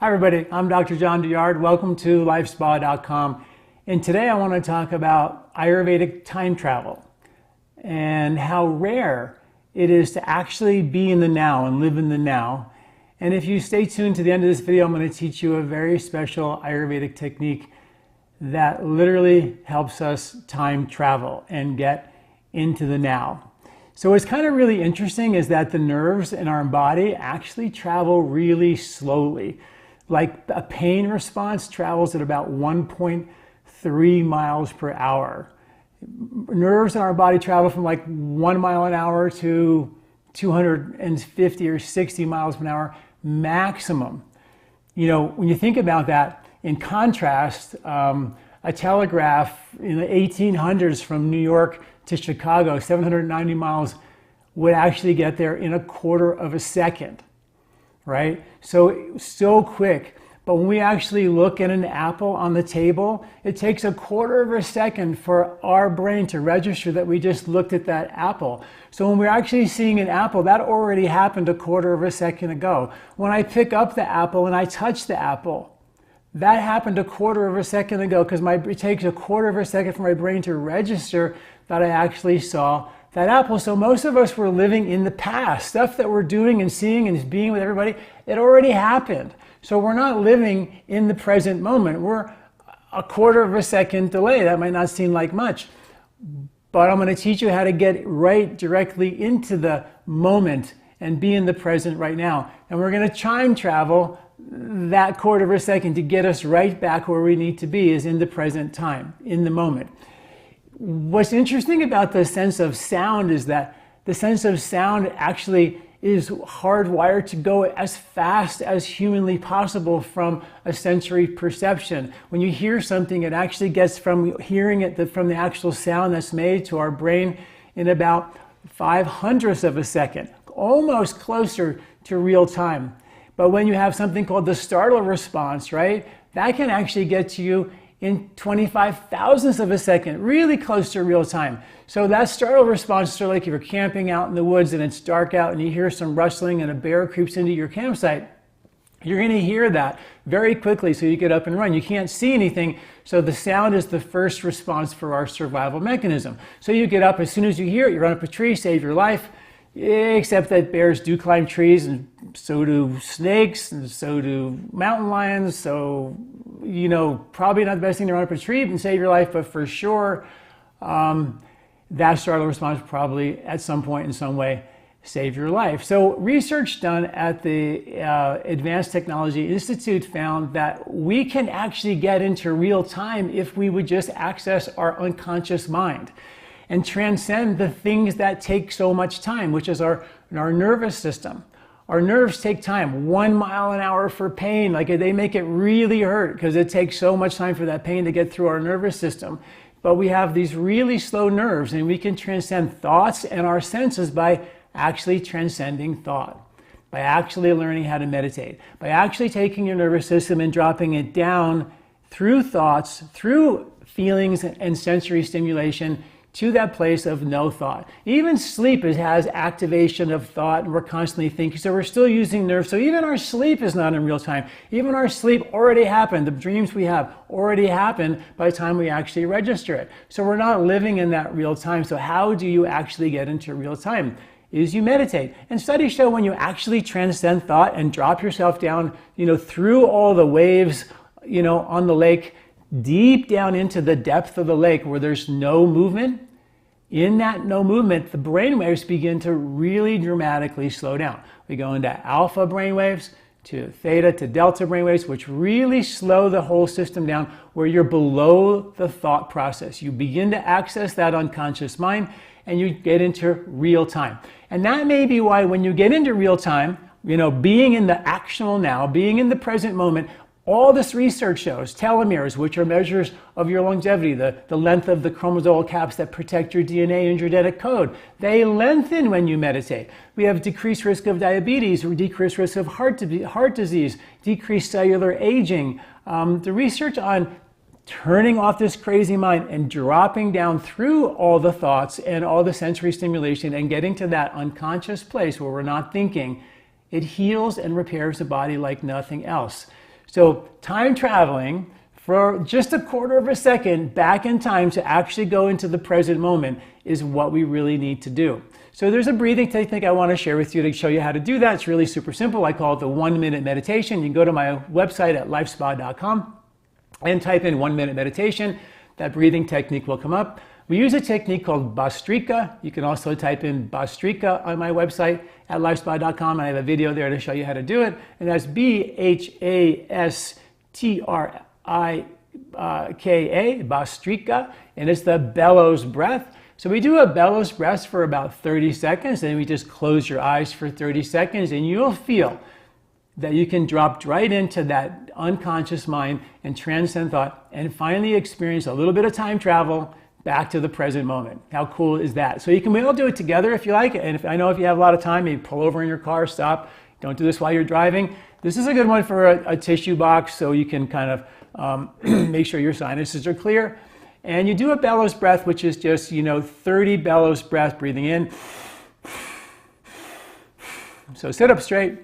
Hi everybody, I'm Dr. John Douillard. Welcome to LifeSpa.com. And today I want to talk about Ayurvedic time travel and how rare it is to actually be in the now and live in the now. And if you stay tuned to the end of this video, I'm going to teach you a very special Ayurvedic technique that literally helps us time travel and get into the now. So what's kind of really interesting is that the nerves in our body actually travel really slowly. Like a pain response travels at about 1.3 miles per hour. Nerves in our body travel from like 1 mile an hour to 250 or 60 miles an hour maximum. You know, when you think about that, in contrast, a telegraph in the 1800s from New York to Chicago, 790 miles, would actually get there in a quarter of a second. Right? So quick. But when we actually look at an apple on the table, it takes a quarter of a second for our brain to register that we just looked at that apple. So when we're actually seeing an apple, that already happened a quarter of a second ago. When I pick up the apple and I touch the apple, that happened a quarter of a second ago because it takes a quarter of a second for my brain to register that I actually saw that apple. So most of us were living in the past. Stuff that we're doing and seeing and being with everybody, it already happened. So we're not living in the present moment. We're a quarter of a second delay. That might not seem like much, but I'm going to teach you how to get right directly into the moment and be in the present right now. And we're going to time travel that quarter of a second to get us right back where we need to be, is in the present time, in the moment. What's interesting about the sense of sound is that the sense of sound actually is hardwired to go as fast as humanly possible from a sensory perception. When you hear something, it actually gets from hearing it from the actual sound that's made to our brain in about 0.05 of a second, almost closer to real time. But when you have something called the startle response, right, that can actually get to you in 25,000ths of a second, really close to real time. So that startle response is sort of like if you're camping out in the woods and it's dark out and you hear some rustling and a bear creeps into your campsite. You're going to hear that very quickly, so you get up and run. You can't see anything, so the sound is the first response for our survival mechanism. So you get up, as soon as you hear it, you run up a tree, save your life, except that bears do climb trees, and so do snakes, and so do mountain lions. So, you know, probably not the best thing to run up a tree and save your life, but for sure, that startle response probably at some point in some way save your life. So research done at the Advanced Technology Institute found that we can actually get into real time if we would just access our unconscious mind and transcend the things that take so much time, which is our nervous system. Our nerves take time. 1 mile an hour for pain, like they make it really hurt because it takes so much time for that pain to get through our nervous system. But we have these really slow nerves, and we can transcend thoughts and our senses by actually transcending thought, by actually learning how to meditate, by actually taking your nervous system and dropping it down through thoughts, through feelings and sensory stimulation, to that place of no thought. Even sleep has activation of thought, and we're constantly thinking, so we're still using nerves. So even our sleep is not in real time. Even our sleep already happened. The dreams we have already happened by the time we actually register it. So we're not living in that real time. So how do you actually get into real time? Is you meditate. And studies show when you actually transcend thought and drop yourself down, through all the waves, on the lake, deep down into the depth of the lake where there's no movement. In that no movement, the brain waves begin to really dramatically slow down. We go into alpha brain waves, to theta, to delta brain waves, which really slow the whole system down, where you're below the thought process. You begin to access that unconscious mind and you get into real time. And that may be why when you get into real time, being in the actual now, being in the present moment, all this research shows telomeres, which are measures of your longevity, the length of the chromosomal caps that protect your DNA and your genetic code, they lengthen when you meditate. We have decreased risk of diabetes, or decreased risk of heart disease, decreased cellular aging. The research on turning off this crazy mind and dropping down through all the thoughts and all the sensory stimulation and getting to that unconscious place where we're not thinking, it heals and repairs the body like nothing else. So time traveling for just a quarter of a second back in time to actually go into the present moment is what we really need to do. So there's a breathing technique I want to share with you to show you how to do that. It's really super simple. I call it the 1-minute meditation. You can go to my website at LifeSpa.com and type in 1-minute meditation. That breathing technique will come up. We use a technique called Bhastrika. You can also type in Bhastrika on my website at LifeSpa.com. I have a video there to show you how to do it. And that's Bhastrika, Bhastrika, and it's the bellows breath. So we do a bellows breath for about 30 seconds, and we just close your eyes for 30 seconds, and you'll feel that you can drop right into that unconscious mind and transcend thought and finally experience a little bit of time travel back to the present moment. How cool is that? So we all do it together if you like, and I know if you have a lot of time, maybe pull over in your car, stop. Don't do this while you're driving. This is a good one for a tissue box so you can kind of make sure your sinuses are clear. And you do a bellows breath, which is just, 30 bellows breath, breathing in. So sit up straight.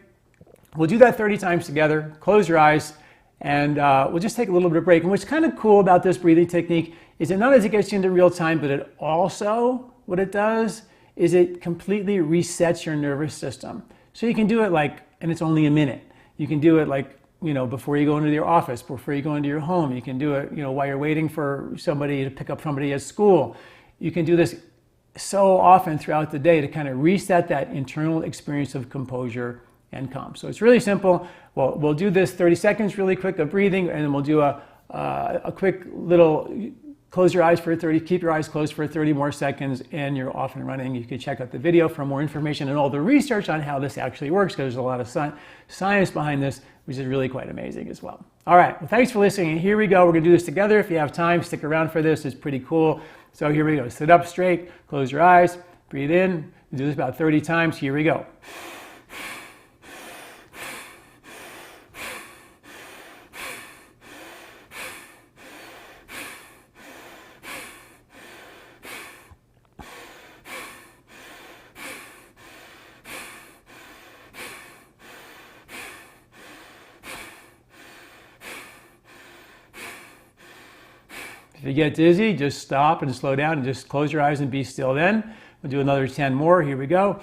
We'll do that 30 times together. Close your eyes, and we'll just take a little bit of break. And what's kind of cool about this breathing technique is that not only does it get you into real time, but it also, what it does is it completely resets your nervous system. So you can do it and it's only a minute. You can do it before you go into your office, before you go into your home. You can do it, while you're waiting for somebody to pick up somebody at school. You can do this so often throughout the day to kind of reset that internal experience of composure and calm. So it's really simple. Well, we'll do this 30 seconds really quick of breathing, and then we'll do a quick little close your eyes for 30, keep your eyes closed for 30 more seconds, and you're off and running. You can check out the video for more information and all the research on how this actually works, because there's a lot of science behind this, which is really quite amazing as well. All right, well, thanks for listening. And here we go. We're gonna do this together. If you have time, stick around for this. It's pretty cool. So here we go. Sit up straight, close your eyes, breathe in. We'll do this about 30 times. Here we go. If you get dizzy, just stop and slow down and just close your eyes and be still then. We'll do another 10 more. Here we go.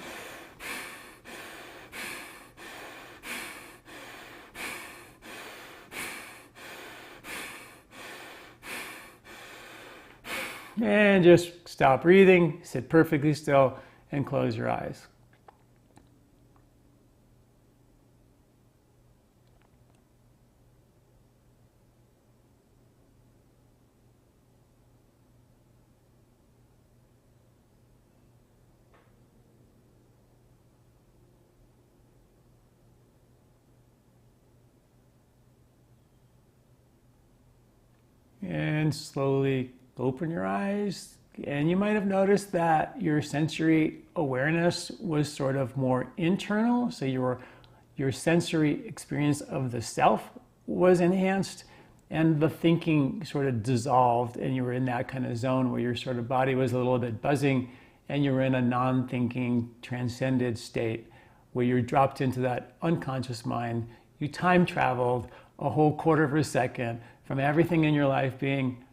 And just stop breathing, sit perfectly still, and close your eyes. And slowly open your eyes. And you might have noticed that your sensory awareness was sort of more internal. So your sensory experience of the self was enhanced, and the thinking sort of dissolved, and you were in that kind of zone where your sort of body was a little bit buzzing, and you were in a non-thinking, transcended state where you dropped into that unconscious mind. You time traveled a whole quarter of a second from everything in your life being,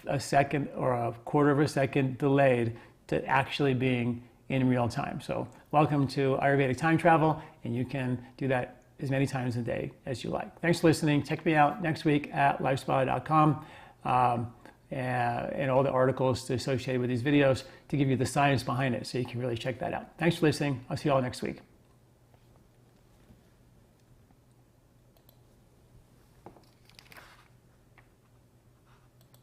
a second or a quarter of a second delayed to actually being in real time. So welcome to Ayurvedic time travel, and you can do that as many times a day as you like. Thanks for listening. Check me out next week at LifeSpa.com and all the articles associated with these videos to give you the science behind it, so you can really check that out. Thanks for listening. I'll see you all next week.